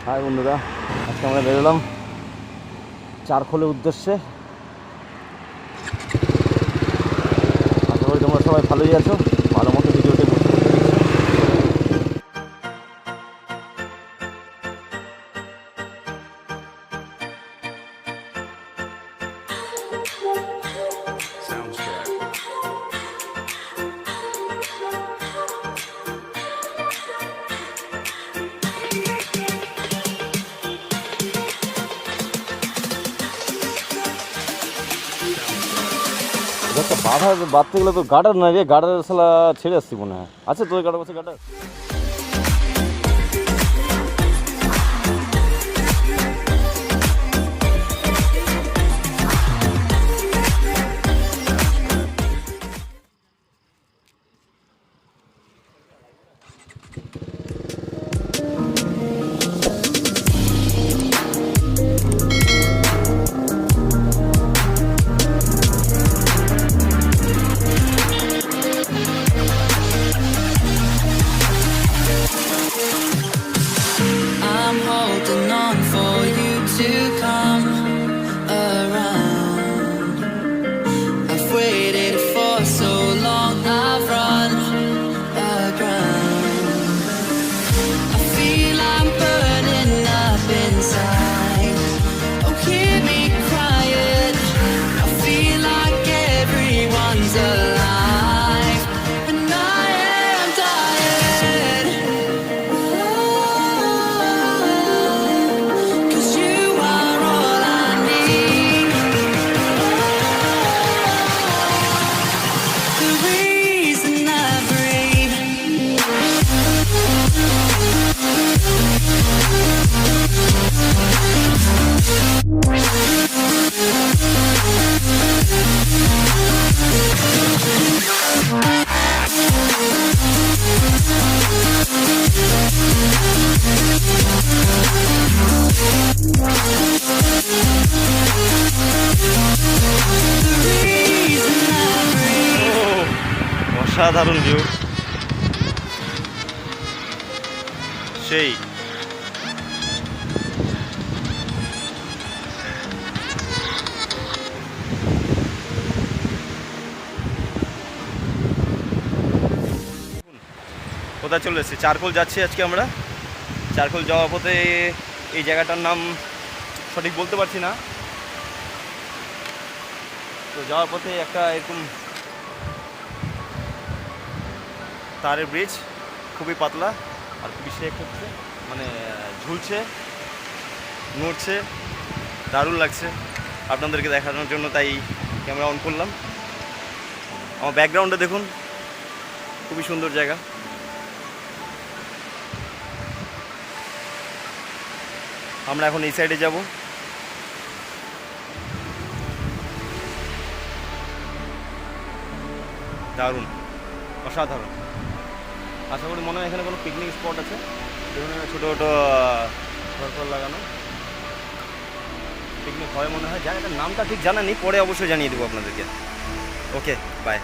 High বন্ধুরা, আজকে আমরা বেরোলাম চারখোলের উদ্দেশ্যে। আশা করি তোমরা সবাই ভালোই আছো, ভালো মতো ভিডিওটি বুঝতে দেখছো। বাধা বাঁধতে গেলে তো গার্ডার না রে, গার্ডার সালা ছেড়ে আসছি মনে হয়। আচ্ছা তোর গার্ডার আছে গার্ডার? অসাধারণ ভিউ, সেই কোথায় চলে এসেছি? চারখোল যাচ্ছি আজকে আমরা। চারখোল যাওয়ার পথে এই জায়গাটার নাম সঠিক বলতে পারছি না, তো যাওয়ার পথে একটা এরকম তারের ব্রিজ, খুবই পাতলা আর খুবই শেক হচ্ছে, মানে ঝুলছে, নড়ছে, দারুণ লাগছে আপনাদেরকে দেখানোর জন্য, তাই ক্যামেরা অন করলাম। আমার ব্যাকগ্রাউন্ডে দেখুন, খুবই সুন্দর জায়গা। আমরা এখন এই সাইডে যাব। দারুণ, অসাধারণ। আশা করি মনে হয় এখানে কোনো পিকনিক স্পট আছে, যেখানে ছোটো ছোটো ঘর লাগানো পিকনিক হয় মনে হয়। জায়গাটার নামটা ঠিক জানা নেই, পরে অবশ্যই জানিয়ে দেবো আপনাদেরকে। ওকে, বাই।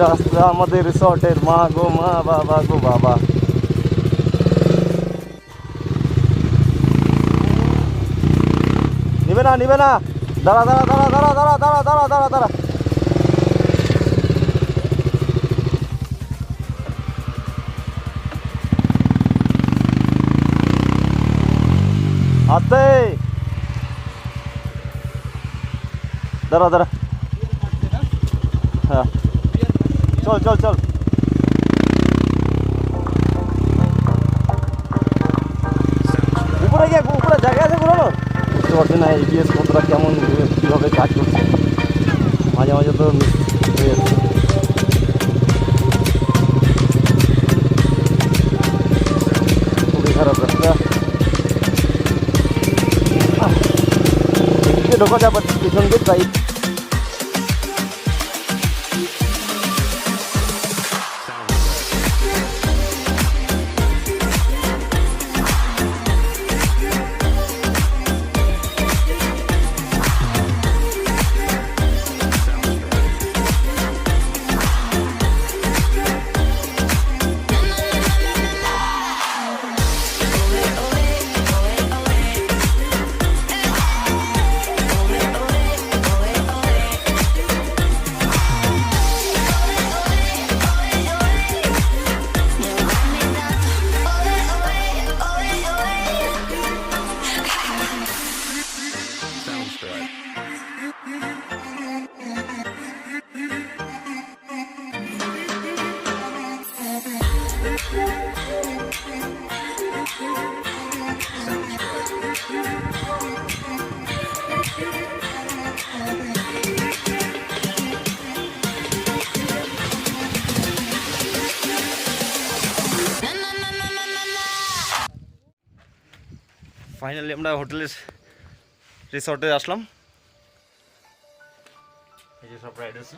রাস্তা আমাদের রিসর্টের, মা গো মা, বাবা গো বাবা। নিবে না, নিবে না, দাঁড়া দাঁড়া দাঁড়া দাঁড়া দাঁড়া দাঁড়া দাঁড়া দাঁড়া দাঁড়া। আতে দাঁড়া দাঁড়া, হ্যাঁ চল চল চল। উপরে গিয়ে উপরে জায়গা আছে ঘুরানোর, বুঝতে পারছি না এবিএস কতটা কেমন কীভাবে কাজ করছে। মাঝে মাঝে তো হয়ে যাচ্ছে। খুবই খারাপ রাস্তা, এদিকে ঢোকা যাবে পিছন দিক তাই। ফাইনালি আমরা হোটেলের রিসর্টে আসলাম। এই যে সব রাইড আছে।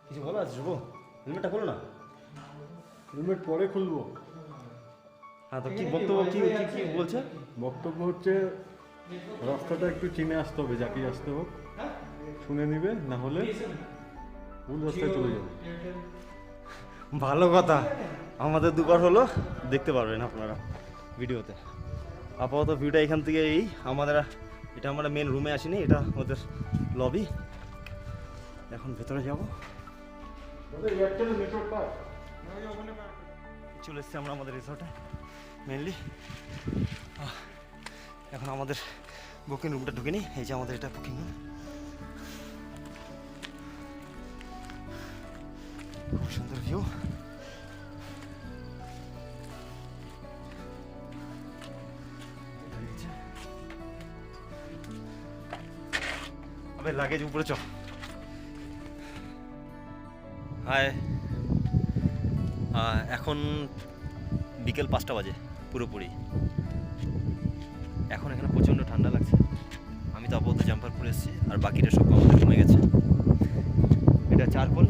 কিছু বলা আছে শুভ? হেলমেটটা খোলো না। হেলমেট পরে খুলবো। হ্যাঁ, তো কি বক্তব্য, কি কি বলছে? বক্তব্য হচ্ছে রাস্তাটা একটু চিনে আসতে হবে, যাকে আসতে হোক শুনে নিবে, না হলে ভুল রাস্তায় চলে যাবে। ভালো কথা, আমাদের দুবার হলো, দেখতে পারবেন আপনারা ভিডিওতে। আপাতত ভিউটা এখান থেকে এই আমাদের, এটা আমরা মেন রুমে আসিনি, এটা আমাদের লবি। এখন ভেতরে যাব। চলে এসছি আমরা আমাদের রিসর্টে মেনলি। এখন আমাদের বুকিং রুমটা ঢুকে নিই। এই যে আমাদের এটা বুকিং রুম, খুব সুন্দর ভিউ। আবে লাগেজ উপরে চ। হাই, এখন বিকেল 5টা বাজে পুরোপুরি। এখন এখানে প্রচণ্ড ঠান্ডা লাগছে। আমি তো আপাতত জাম্পার পরে এসেছি, আর বাকিটা সব আমাদের কমে গেছে। এটা চারকোল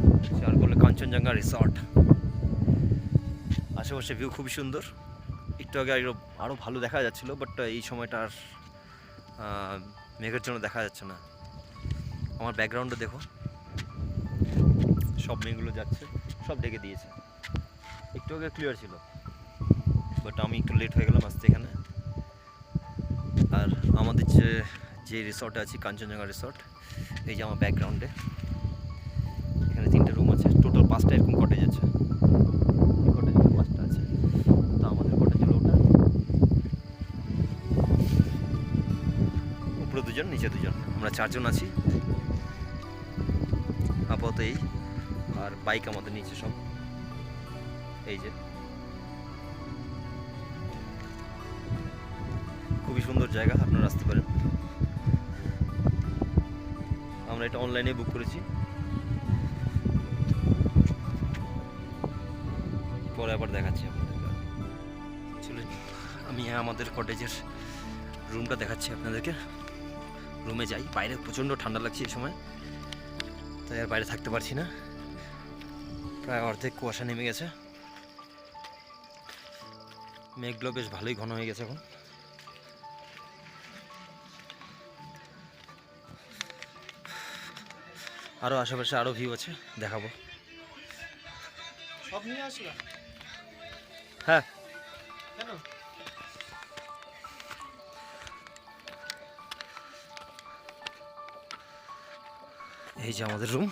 কাঞ্চনজঙ্ঘা রিসর্ট। আশেপাশে ভিউ খুবই সুন্দর। একটু আগে আরও ভালো দেখা যাচ্ছিলো, বাট এই সময়টা আর মেঘের জন্য দেখা যাচ্ছে না। আমার ব্যাকগ্রাউন্ডে দেখো, সব মেঘগুলো যাচ্ছে, সব ঢেকে দিয়েছে। একটু আগে ক্লিয়ার ছিল, বাট আমি একটু লেট হয়ে গেলাম আসতে এখানে। আর আমাদের যে রিসর্টে আছি, কাঞ্চনজঙ্ঘা রিসর্ট, এই যে আমার ব্যাকগ্রাউন্ডে এখানে 3টে রুম আছে, টোটাল 5টা এরকম কটেজ আছে। কটেজে 5টা আছে, তো আমাদের কটেজ হলো ওটা। উপরে 2জন, নিচে 2জন, আমরা 4জন আছি আপাতত। এই আর বাইক আমাদের নিচে সব। এই যে খুবই সুন্দর জায়গা, আপনারা আসতে পারেন। আমরা এটা অনলাইনে বুক করেছি, পরে আবার দেখাচ্ছি আপনাদের। চলুন আমি আমাদের কটেজের রুমটা দেখাচ্ছি আপনাদেরকে। রুমে যাই। বাইরে প্রচণ্ড ঠান্ডা লাগছে এই সময়, তাই আর বাইরে থাকতে পারছি না। প্রায় অর্ধেক কুয়াশা নেমে গেছে, মেঘগুলো বেশ ভালোই ঘন হয়ে গেছে এখন। আরও আশেপাশে আরও ভিউ আছে, দেখাবো। সব নিয়ে আসলা? হ্যাঁ, কেন? এই যে আমাদের রুম।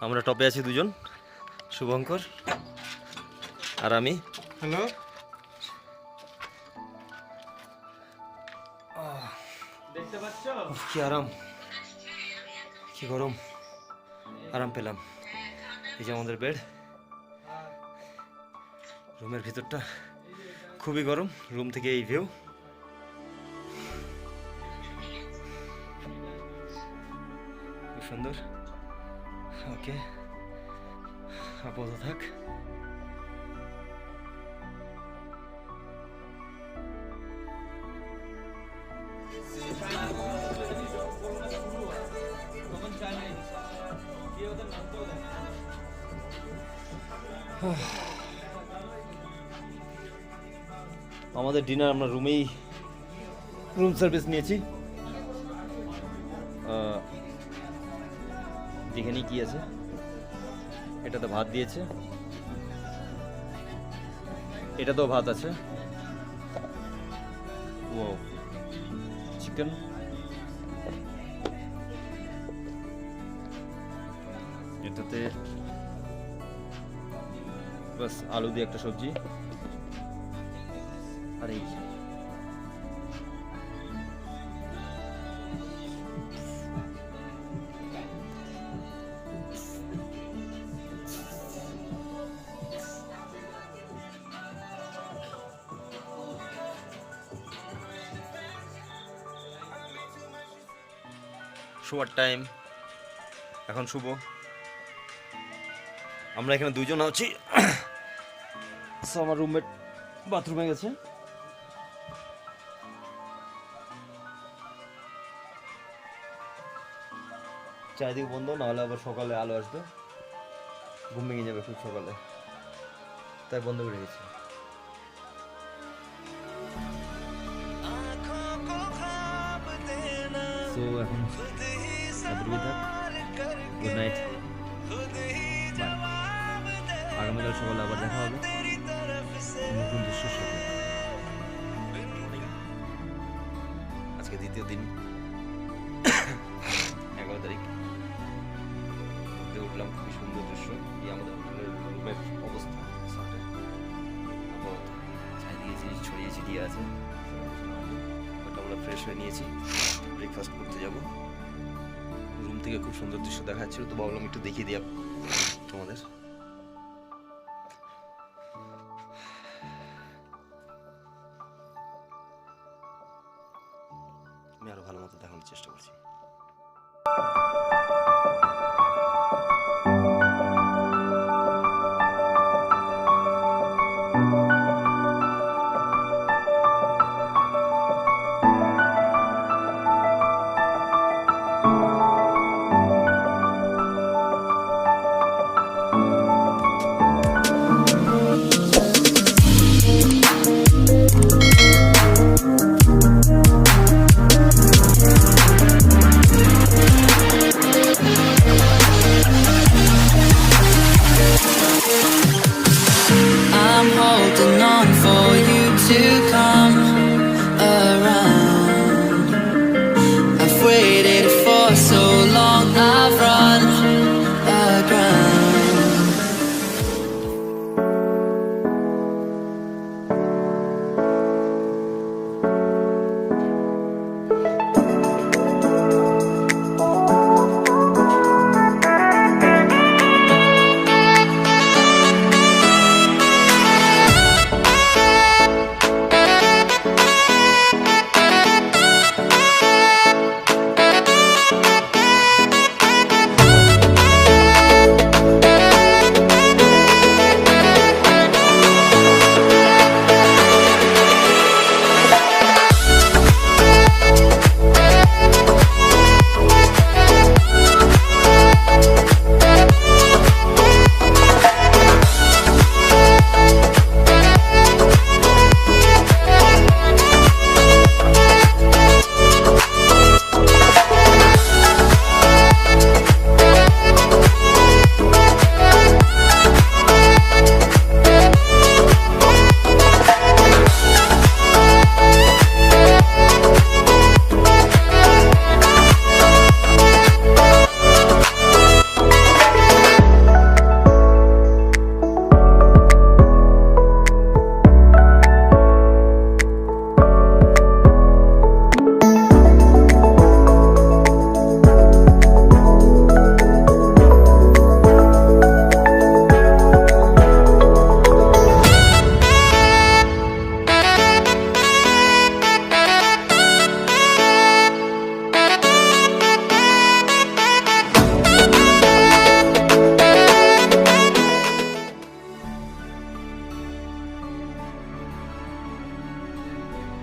আমরা টপে আছি 2জন, শুভঙ্কর আর আমি। হ্যালো, কি আরাম, কি গরম, আরাম পেলাম। এই যে আমাদের বেড, রুমের ভিতরটা খুবই গরম, রুম থেকে এই ভিউ। খুব সুন্দর। ওকে, আপাতত থাক। আমাদের ডিনার আমরা রুমেই, রুম সার্ভিস নিয়েছি। যেখানে কি আছে, এটাতে ভাত দিয়েছে, এটাতেও ভাত আছে, ও চিকেন, এটাতে বাস আলু দিয়ে একটা সবজি, আর এই শোয়ার টাইম, এখন শুভ। আমরা এখানে দুজন আছি। আমার রুমমেট বাথরুমে গেছে। চারিদিকে বন্ধ, নাহলে আবার সকালে আলো আসবে, ঘুম ভেঙে যাবে খুব সকালে, তাই বন্ধ করে গেছি। তো এখন গুড নাইট, আগামীকাল সকালে আবার দেখা হবে নতুন দৃশ্যের সাথে। আজকে দ্বিতীয় দিন, 11 তারিখ, উঠলাম। খুবই সুন্দর দৃশ্য। এই আমাদের হোটেলের রুমের অবস্থা, চারিদিকে জিনিস ছড়িয়ে ছিটিয়ে আছে। আমরা ফ্রেশ হয়ে নিয়েছি, ব্রেকফাস্ট করতে যাব। রুম থেকে খুব সুন্দর দৃশ্য দেখা যাচ্ছিল, তো ভাবলাম একটু দেখিয়ে দিই তোমাদের। আমি আরো ভালো মতো দেখানোর চেষ্টা করছি।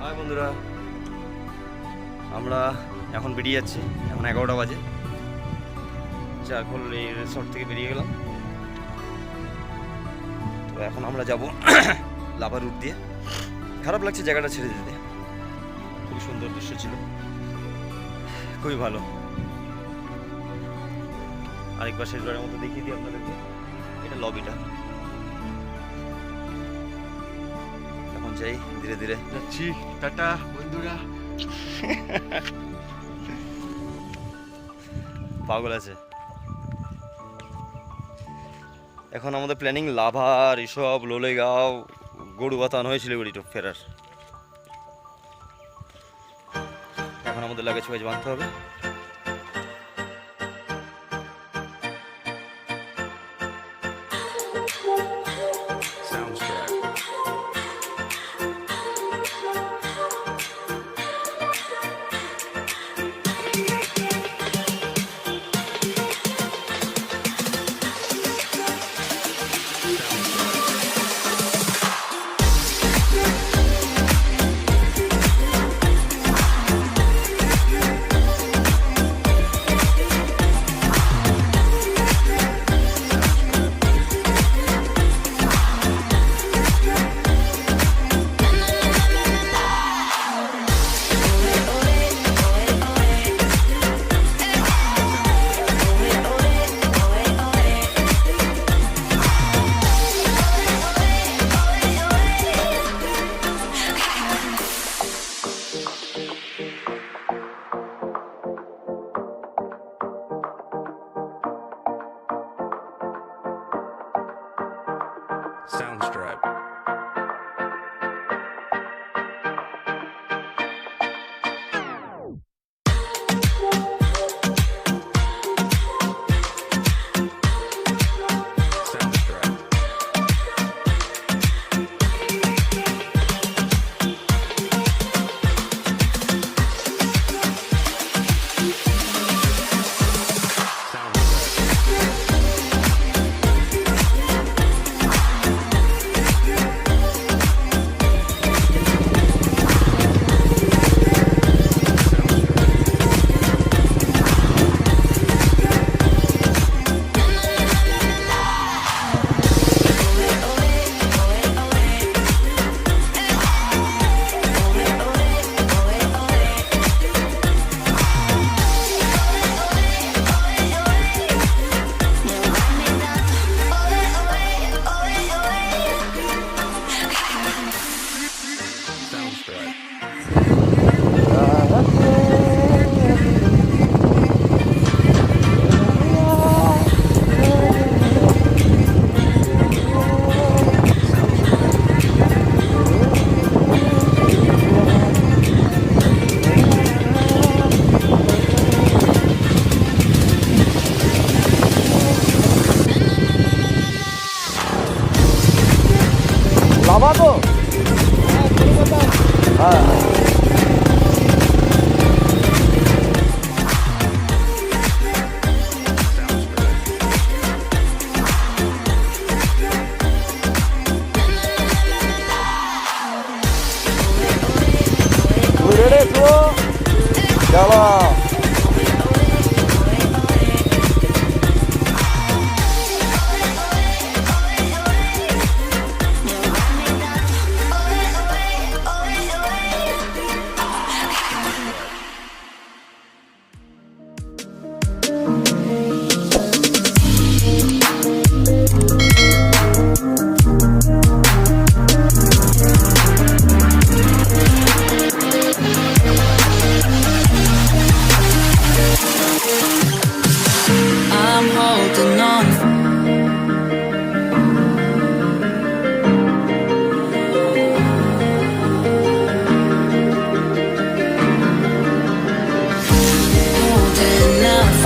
হাই বন্ধুরা, আমরা এখন বেরিয়ে যাচ্ছি। এখন 11টা বাজে। চারখোল এই রিসর্ট থেকে বেরিয়ে গেলাম। তো এখন আমরা যাব লাভা রুট দিয়ে। খারাপ লাগছে জায়গাটা ছেড়ে দিতে, খুবই সুন্দর দৃশ্য ছিল, খুবই ভালো। আরেকবার শেষবারের মতো দেখিয়ে দিই আপনাদেরকে। এটা লবিটা। এখন যাই, ধীরে ধীরে যাচ্ছি। টাটা বন্ধুরা। পাগল আছে। এখন আমাদের প্ল্যানিং লাভা, ঋষভ, লোলেগাঁও, গরুবাথান হয়ে শিলিগুড়ি টু ফেরার। এখন আমাদের লাগেজ ফাগেজ বাঁধতে হবে। Soundstripe. Soundstripe. লাভা তো হ্যাঁ।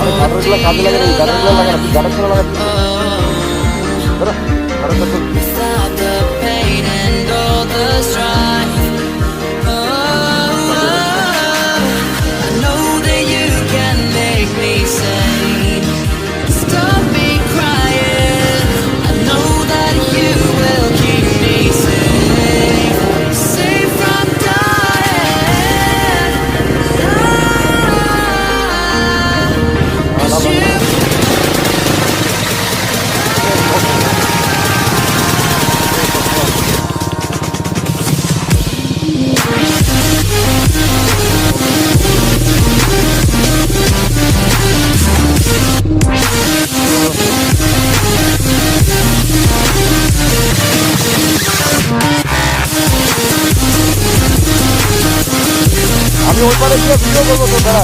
চলো গাড়িগুলো কাজে লাগে, গাড়িগুলো লাগে না, গাড়িগুলো লাগে। ওই পারে গিয়ে ভিডিও করবো তো দাঁড়া।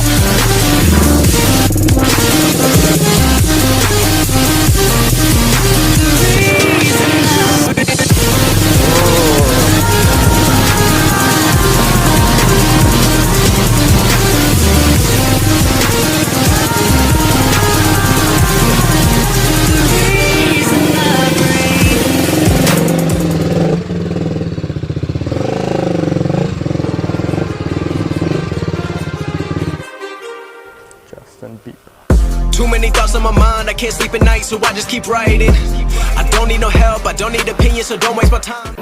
Too many thoughts on my mind, I can't sleep at night, so I just keep writing. I don't need no help, I don't need opinions, so don't waste my time.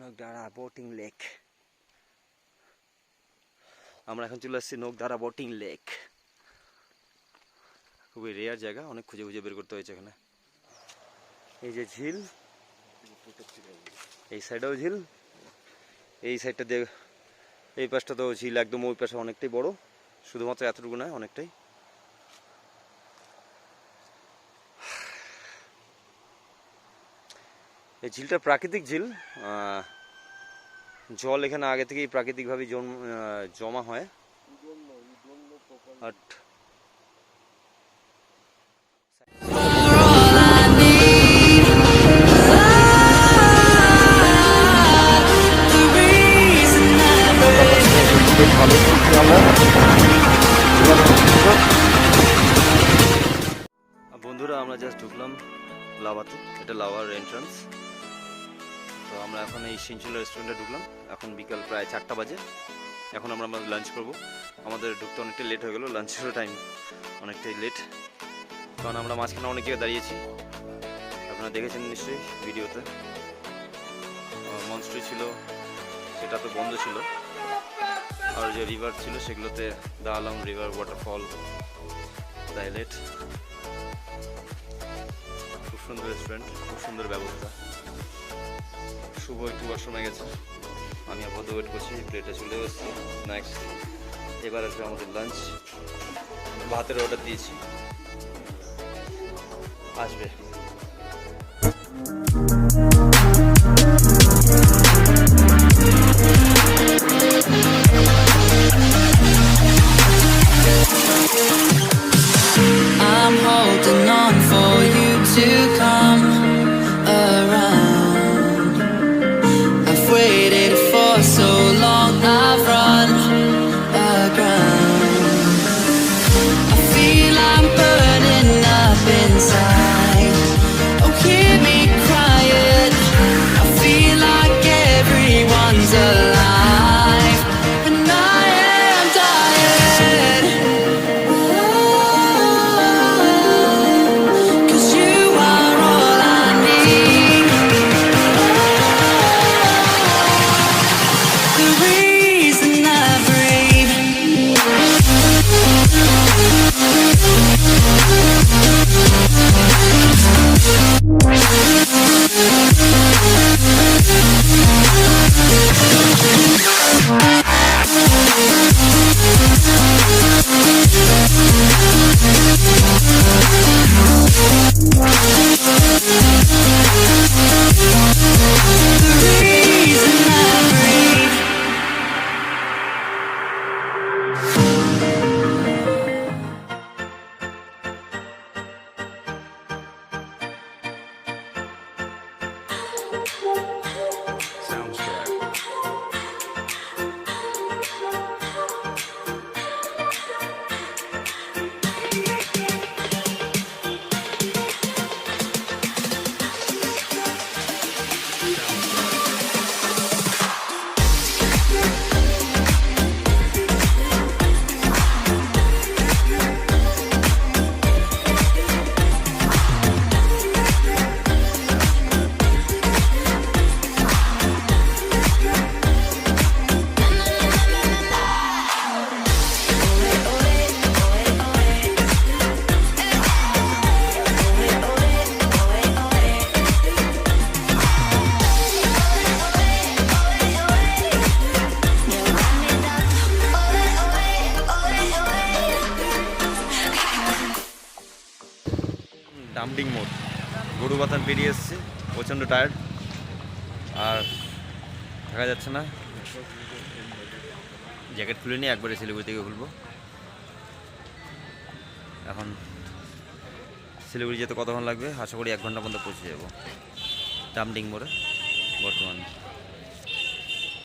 নগদারা boating lake. আমরা এখন চলে আসছি নগদারা boating lake. খুবই rare জায়গা, অনেক খুঁজে খুঁজে বের করতে হয়েছে এখানে। এই যে ঝিল, এই সাইডেও ঝিল, এই সাইডটা দিয়ে এই পাশটা তো ঝিল একদম, ওই পাশে অনেকটাই বড়, শুধুমাত্র এতটুকু নয় অনেকটাই। এই ঝিলটা প্রাকৃতিক ঝিল, জল এখানে আগে থেকেই প্রাকৃতিকভাবে জমা হয়। আর বন্ধুরা আমরা জাস্ট ঢুকলাম লাভাতে, এটা লাভার এন্ট্রান্স। তো আমরা এখন এই সিনচুলা রেস্টুরেন্টে ঢুকলাম। এখন বিকাল প্রায় 4টা বাজে। এখন আমরা লাঞ্চ করব। আমাদের ঢুকতে অনেকটাই লেট হয়ে গেল, লাঞ্চেরও টাইম অনেকটাই লেট, কারণ আমরা মাঝখানে অনেক জায়গায় দাঁড়িয়েছি। আপনারা দেখেছেন নিশ্চয়ই ভিডিওতে। মনস্ট্রি ছিল, সেটা তো বন্ধ ছিল। আর যে রিভার ছিল সেগুলোতে দাঁড়ালাম, রিভার, ওয়াটারফল, তাই লেট। খুব সুন্দর রেস্টুরেন্ট, খুব সুন্দর ব্যবস্থা। শুভ একটু ওয়াশরুমে গেছে, আমি আপাতত ওয়েট করছি, প্লেটে চলে এসেছি স্ন্যাক্স। এবার আসবে আমাদের লাঞ্চ। ভাতের অর্ডার দিয়েছি, আসবে। I'm holding on for you to come around. I've waited for so long, I've run aground. I feel I'm burning up inside. Oh, hear me crying. I feel like everyone's alive, and I am dying. Cause you are ডামডিং মোড়, গরুবাথান পেরিয়ে এসেছি, প্রচণ্ড tired আর থাকা যাচ্ছে না। Jacket খুলে নিয়ে একবারে শিলিগুড়ি থেকে খুলবো। এখন শিলিগুড়ি যেতে কতক্ষণ লাগবে? আশা করি 1 ঘন্টার মধ্যে পৌঁছে যাবো ডামডিং মোড়ে বর্তমানে।